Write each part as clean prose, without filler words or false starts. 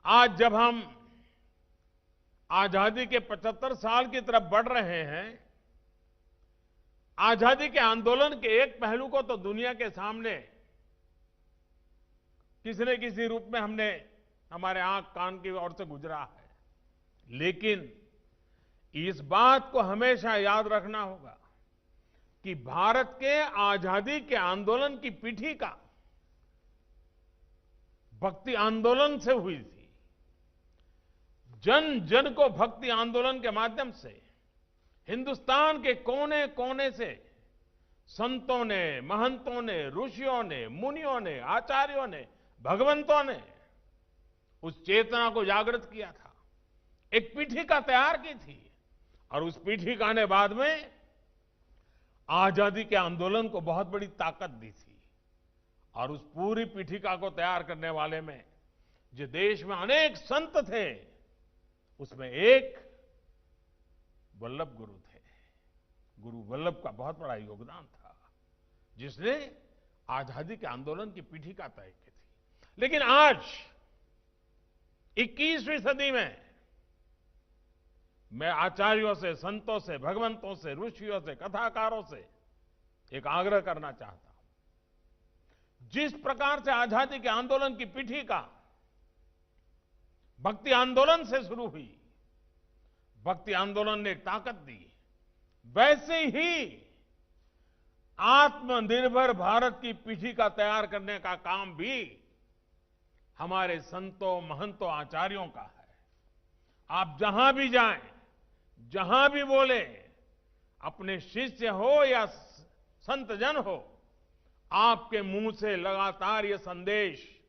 आज जब हम आजादी के 75 साल की तरफ बढ़ रहे हैं, आजादी के आंदोलन के एक पहलू को तो दुनिया के सामने किसी न किसी रूप में हमने हमारे आंख कान की ओर से गुजरा है, लेकिन इस बात को हमेशा याद रखना होगा कि भारत के आजादी के आंदोलन की पीठिका भक्ति आंदोलन से हुई थी। जन जन को भक्ति आंदोलन के माध्यम से हिंदुस्तान के कोने कोने से संतों ने, महंतों ने, ऋषियों ने, मुनियों ने, आचार्यों ने, भगवंतों ने उस चेतना को जागृत किया था, एक पीठिका तैयार की थी और उस पीठिका ने बाद में आजादी के आंदोलन को बहुत बड़ी ताकत दी थी। और उस पूरी पीठिका को तैयार करने वाले में जो देश में अनेक संत थे, उसमें एक वल्लभ गुरु थे। गुरु वल्लभ का बहुत बड़ा योगदान था, जिसने आजादी के आंदोलन की पीठिका तय की थी। लेकिन आज 21वीं सदी में मैं आचार्यों से, संतों से, भगवंतों से, ऋषियों से, कथाकारों से एक आग्रह करना चाहता हूं। जिस प्रकार से आजादी के आंदोलन की पीठिका भक्ति आंदोलन से शुरू हुई, भक्ति आंदोलन ने ताकत दी, वैसे ही आत्मनिर्भर भारत की पीठिका तैयार करने का काम भी हमारे संतों, महंतों, आचार्यों का है। आप जहां भी जाएं, जहां भी बोले, अपने शिष्य हो या संत जन हो, आपके मुंह से लगातार ये संदेश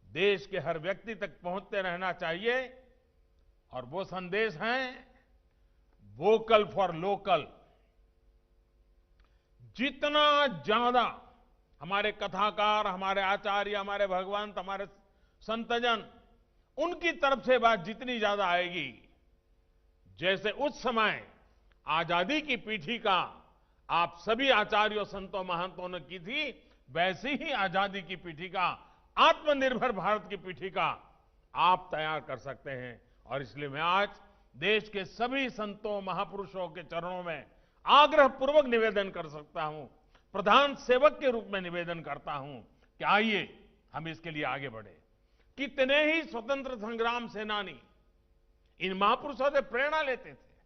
देश के हर व्यक्ति तक पहुंचते रहना चाहिए। और वो संदेश है वोकल फॉर लोकल। जितना ज्यादा हमारे कथाकार, हमारे आचार्य, हमारे भगवंत, हमारे संतजन, उनकी तरफ से बात जितनी ज्यादा आएगी, जैसे उस समय आजादी की पीठिका आप सभी आचार्यों, संतों, महंतों ने की थी, वैसी ही आजादी की पीठिका, आत्मनिर्भर भारत की पीठिका आप तैयार कर सकते हैं। और इसलिए मैं आज देश के सभी संतों, महापुरुषों के चरणों में आग्रहपूर्वक निवेदन कर सकता हूं, प्रधान सेवक के रूप में निवेदन करता हूं कि आइए हम इसके लिए आगे बढ़े। कितने ही स्वतंत्र संग्राम सेनानी इन महापुरुषों से प्रेरणा लेते थे।